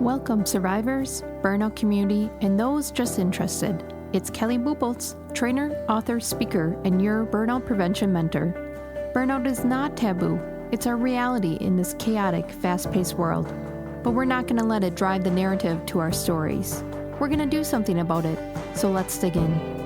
Welcome, survivors, burnout community, and those just interested. It's Kelly Booboltz, trainer, author, speaker, and your burnout prevention mentor. Burnout is not taboo. It's our reality in this chaotic, fast-paced world. But we're not going to let it drive the narrative to our stories. We're going to do something about it. So let's dig in.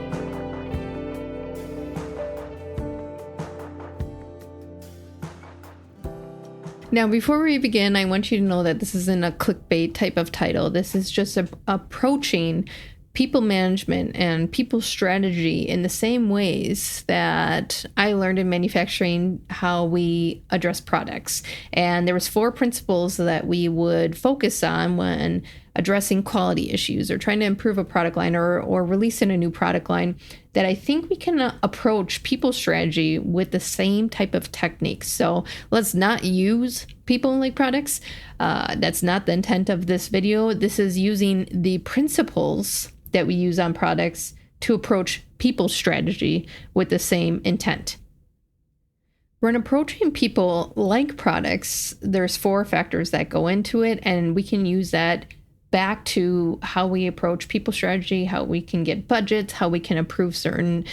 Now, before we begin, I want you to know that this isn't a clickbait type of title. This is just approaching people management and people strategy in the same ways that I learned in manufacturing how we address products. And there was 4 principles that we would focus on when addressing quality issues or trying to improve a product line or releasing a new product line that I think we can approach people strategy with the same type of techniques. So let's not use people like products. That's not the intent of this video. This is using the principles that we use on products to approach people strategy with the same intent. When approaching people like products, there's 4 factors that go into it, and we can use that back to how we approach people strategy, how we can get budgets, how we can approve certain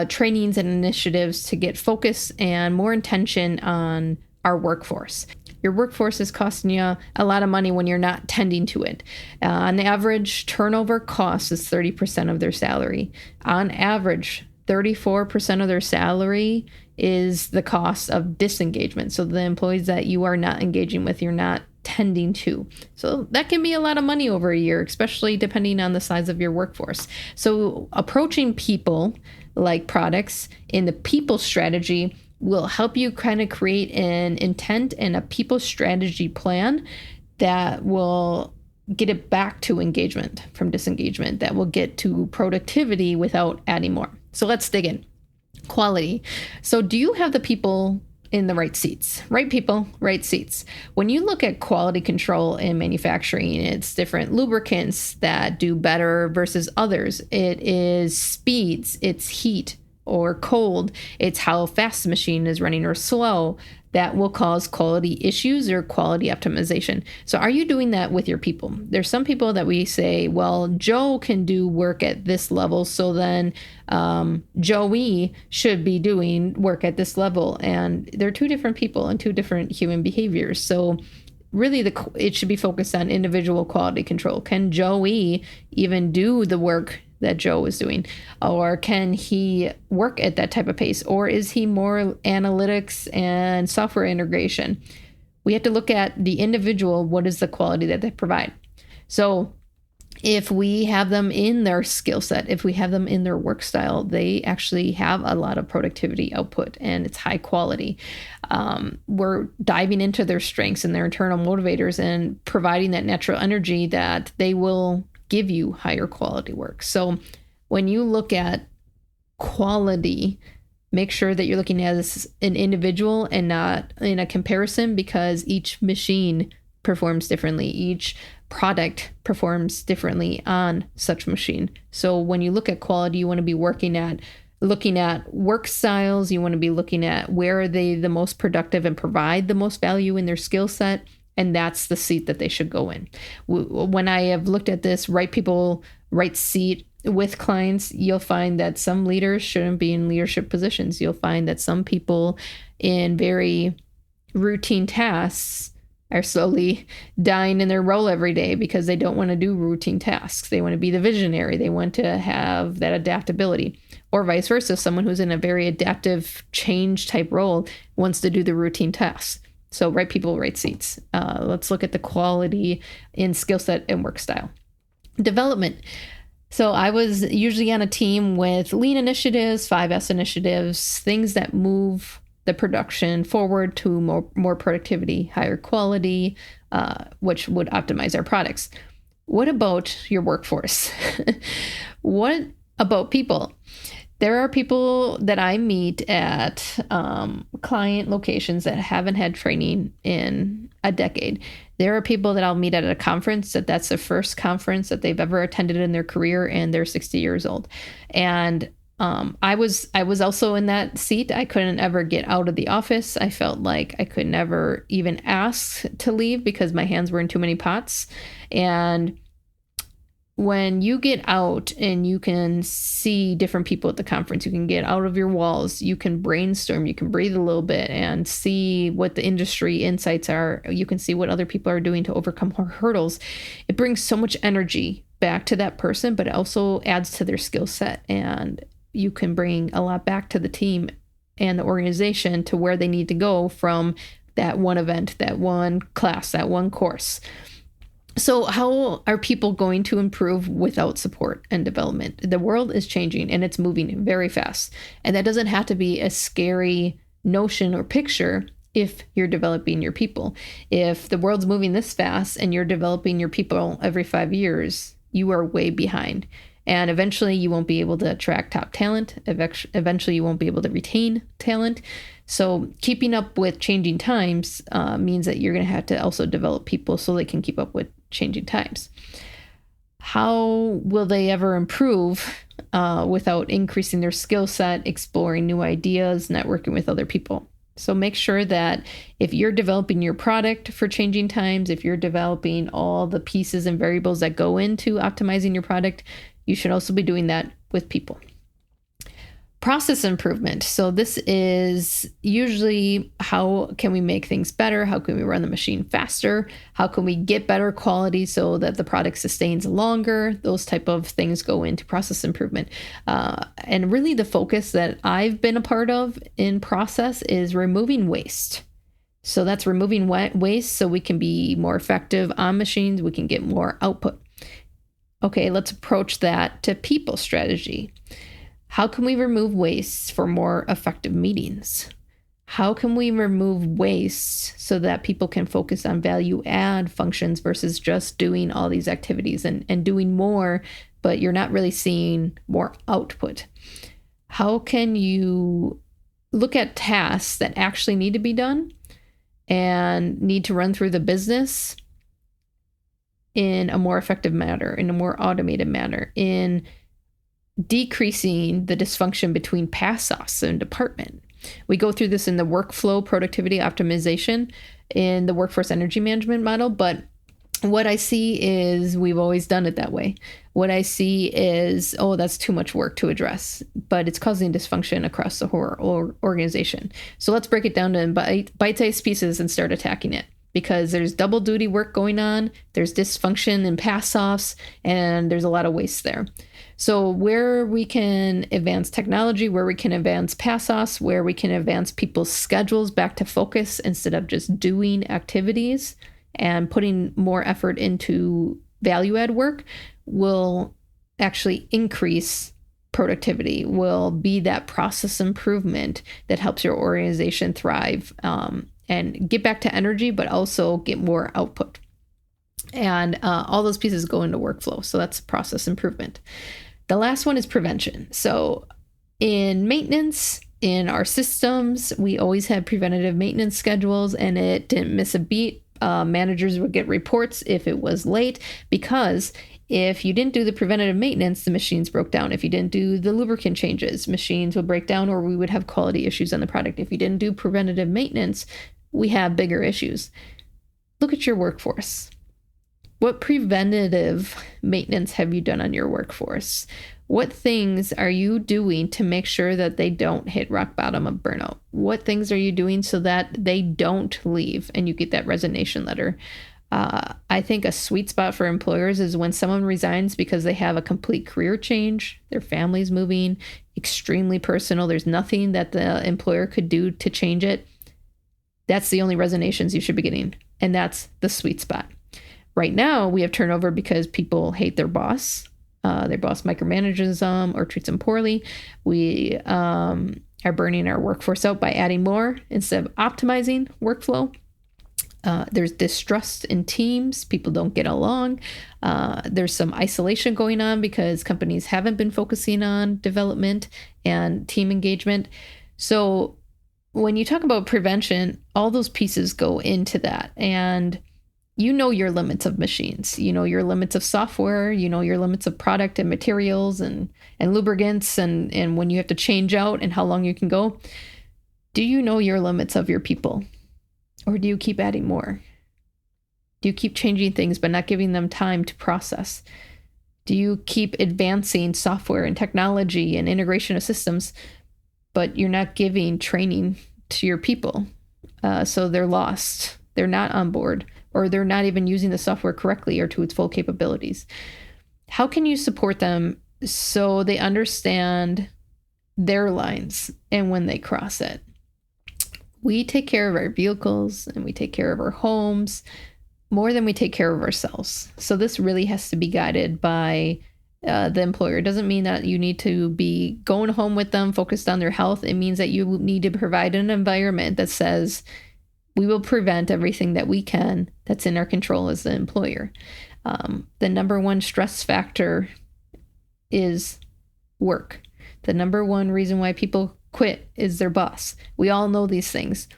trainings and initiatives to get focus and more intention on our workforce. Your workforce is costing you a lot of money when you're not tending to it. On average, turnover costs is 30% of their salary. On average, 34% of their salary is the cost of disengagement. So the employees that you are not engaging with, you're not tending to. So that can be a lot of money over a year, especially depending on the size of your workforce. So approaching people like products in the people strategy will help you kind of create an intent and a people strategy plan that will get it back to engagement from disengagement, that will get to productivity without adding more. So let's dig in. Quality. So do you have the people in the right seats? Right people, right seats. When you look at quality control in manufacturing, it's different lubricants that do better versus others. It is speeds, it's heat or cold. It's how fast the machine is running or slow that will cause quality issues or quality optimization. So are you doing that with your people? There's some people that we say, well, Joe can do work at this level, so then Joey should be doing work at this level. And they're 2 different people and 2 different human behaviors. So really it should be focused on individual quality control. Can Joey even do the work that Joe is doing? Or can he work at that type of pace? Or is he more analytics and software integration? We have to look at the individual. What is the quality that they provide? So if we have them in their skill set, if we have them in their work style, they actually have a lot of productivity output and it's high quality. We're diving into their strengths and their internal motivators and providing that natural energy that they will give you higher quality work. So when you look at quality, make sure that you're looking at this as an individual and not in a comparison, because each machine performs differently. Each product performs differently on such machine. So when you look at quality, you want to be looking at work styles. You want to be looking at where are they the most productive and provide the most value in their skill set. And that's the seat that they should go in. When I have looked at this, right people, right seat with clients, you'll find that some leaders shouldn't be in leadership positions. You'll find that some people in very routine tasks are slowly dying in their role every day because they don't want to do routine tasks. They want to be the visionary. They want to have that adaptability. Or vice versa, someone who's in a very adaptive change type role wants to do the routine tasks. So right people, right seats. Let's look at the quality in skill set and work style. Development. So I was usually on a team with lean initiatives, 5S initiatives, things that move the production forward to more productivity, higher quality, which would optimize our products. What about your workforce? What about people? There are people that I meet at client locations that haven't had training in a decade. There are people that I'll meet at a conference that's the first conference that they've ever attended in their career, and they're 60 years old. And I was also in that seat. I couldn't ever get out of the office. I felt like I could never even ask to leave because my hands were in too many pots. And when you get out and you can see different people at the conference, you can get out of your walls, you can brainstorm, you can breathe a little bit and see what the industry insights are. You can see what other people are doing to overcome hurdles. It brings so much energy back to that person, but it also adds to their skill set. And you can bring a lot back to the team and the organization to where they need to go from that one event, that one class, that one course. So how are people going to improve without support and development? The world is changing and it's moving very fast. And that doesn't have to be a scary notion or picture if you're developing your people. If the world's moving this fast and you're developing your people every 5 years, you are way behind. And eventually you won't be able to attract top talent. Eventually you won't be able to retain talent. So keeping up with changing times means that you're going to have to also develop people so they can keep up with changing times. How will they ever improve without increasing their skill set, exploring new ideas, networking with other people? So make sure that if you're developing your product for changing times, if you're developing all the pieces and variables that go into optimizing your product, you should also be doing that with people. Process improvement. So this is usually how can we make things better? How can we run the machine faster? How can we get better quality so that the product sustains longer? Those type of things go into process improvement. And really the focus that I've been a part of in process is removing waste. So that's removing waste so we can be more effective on machines. We can get more output. Okay, let's approach that to people strategy. How can we remove waste for more effective meetings? How can we remove waste so that people can focus on value add functions versus just doing all these activities and doing more, but you're not really seeing more output? How can you look at tasks that actually need to be done and need to run through the business in a more effective manner, in a more automated manner, in decreasing the dysfunction between pass-offs and department? We go through this in the workflow productivity optimization in the workforce energy management model, but what I see is we've always done it that way. What I see is, oh, that's too much work to address, but it's causing dysfunction across the whole organization. So let's break it down to bite-sized pieces and start attacking it. Because there's double duty work going on, there's dysfunction and pass-offs, and there's a lot of waste there. So where we can advance technology, where we can advance pass-offs, where we can advance people's schedules back to focus instead of just doing activities and putting more effort into value-add work, will actually increase productivity, will be that process improvement that helps your organization thrive and get back to energy, but also get more output. And all those pieces go into workflow. So that's process improvement. The last one is prevention. So in maintenance, in our systems, we always had preventative maintenance schedules and it didn't miss a beat. Managers would get reports if it was late, because if you didn't do the preventative maintenance, the machines broke down. If you didn't do the lubricant changes, machines would break down, or we would have quality issues on the product. If you didn't do preventative maintenance, we have bigger issues. Look at your workforce. What preventative maintenance have you done on your workforce? What things are you doing to make sure that they don't hit rock bottom of burnout? What things are you doing so that they don't leave and you get that resignation letter? I think a sweet spot for employers is when someone resigns because they have a complete career change, their family's moving, extremely personal. There's nothing that the employer could do to change it. That's the only resignations you should be getting. And that's the sweet spot. Right now, we have turnover because people hate their boss. Their boss micromanages them or treats them poorly. We are burning our workforce out by adding more instead of optimizing workflow. There's distrust in teams. People don't get along. There's some isolation going on because companies haven't been focusing on development and team engagement. So when you talk about prevention, all those pieces go into that. And you know your limits of machines, you know your limits of software, you know your limits of product and materials and lubricants and when you have to change out and how long you can go. Do you know your limits of your people? Or do you keep adding more? Do you keep changing things but not giving them time to process? Do you keep advancing software and technology and integration of systems, but you're not giving training to your people? So they're lost. They're not on board, or they're not even using the software correctly or to its full capabilities. How can you support them so they understand their lines and when they cross it? We take care of our vehicles and we take care of our homes more than we take care of ourselves. So this really has to be guided by the employer. It doesn't mean that you need to be going home with them, focused on their health. It means that you need to provide an environment that says, we will prevent everything that we can that's in our control as the employer. The number one stress factor is work. The number one reason why people quit is their boss. We all know these things,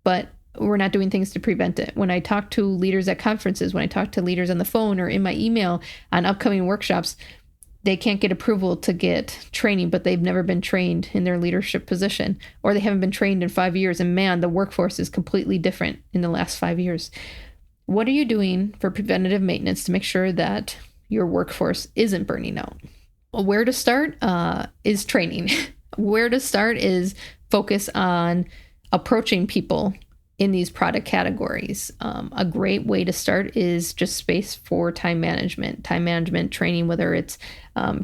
but we're not doing things to prevent it. When I talk to leaders at conferences, when I talk to leaders on the phone or in my email on upcoming workshops, they can't get approval to get training, but they've never been trained in their leadership position, or they haven't been trained in 5 years. And man, the workforce is completely different in the last 5 years. What are you doing for preventative maintenance to make sure that your workforce isn't burning out? Well, where to start is training. Where to start is focus on approaching people in these product categories. A great way to start is just space for time management training, whether it's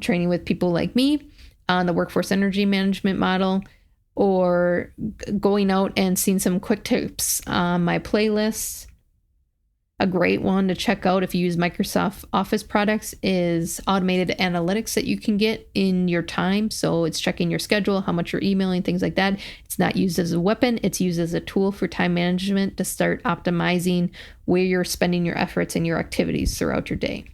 training with people like me on the workforce energy management model, or going out and seeing some quick tips on my playlist. A great one to check out if you use Microsoft Office products is automated analytics that you can get in your time. So it's checking your schedule, how much you're emailing, things like that. It's not used as a weapon. It's used as a tool for time management to start optimizing where you're spending your efforts and your activities throughout your day.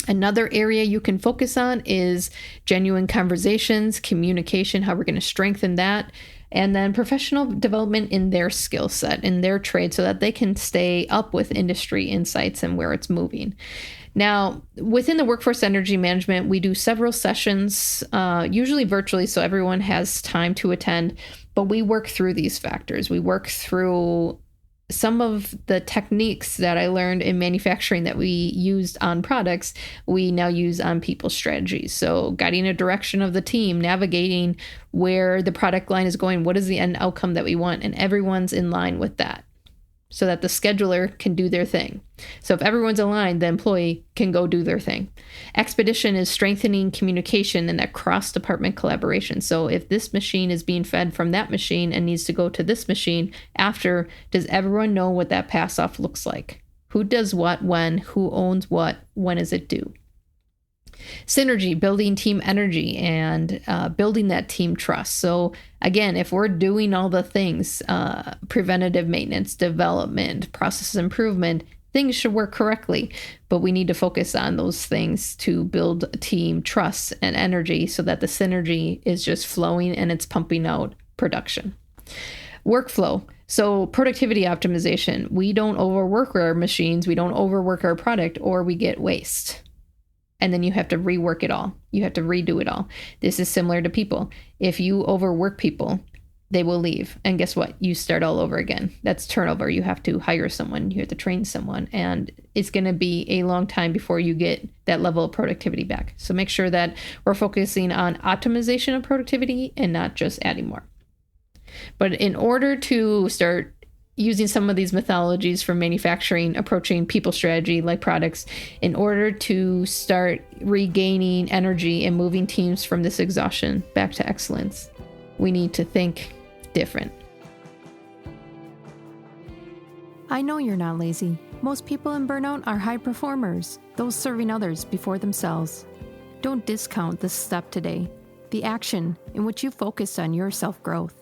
Another area you can focus on is genuine conversations, communication, how we're going to strengthen that, and then professional development in their skill set, in their trade, so that they can stay up with industry insights and where it's moving. Now, within the workforce energy management, we do several sessions, usually virtually, so everyone has time to attend, but we work through these factors. We work through some of the techniques that I learned in manufacturing that we used on products, we now use on people strategies. So guiding a direction of the team, navigating where the product line is going, what is the end outcome that we want, and everyone's in line with that so that the scheduler can do their thing. So if everyone's aligned, the employee can go do their thing. Expedition is strengthening communication and that cross-department collaboration. So if this machine is being fed from that machine and needs to go to this machine after, does everyone know what that pass-off looks like? Who does what, when, who owns what, when is it due? Synergy, building team energy and building that team trust. So again, if we're doing all the things, preventative maintenance, development, process improvement, things should work correctly, but we need to focus on those things to build team trust and energy so that the synergy is just flowing and it's pumping out production. Workflow. So productivity optimization. We don't overwork our machines, we don't overwork our product, or we get waste. And then you have to rework it all. You have to redo it all. This is similar to people. If you overwork people, they will leave. And guess what? You start all over again. That's turnover. You have to hire someone. You have to train someone. And it's going to be a long time before you get that level of productivity back. So make sure that we're focusing on optimization of productivity and not just adding more. But in order to start using some of these methodologies for manufacturing, approaching people strategy like products, in order to start regaining energy and moving teams from this exhaustion back to excellence, we need to think different. I know you're not lazy. Most people in burnout are high performers, those serving others before themselves. Don't discount this step today, the action in which you focus on your self-growth.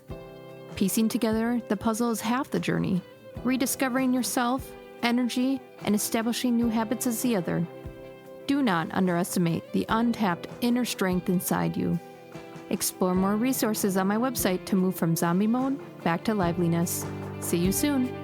Piecing together the puzzle is half the journey. Rediscovering yourself, energy, and establishing new habits is the other. Do not underestimate the untapped inner strength inside you. Explore more resources on my website to move from zombie mode back to liveliness. See you soon.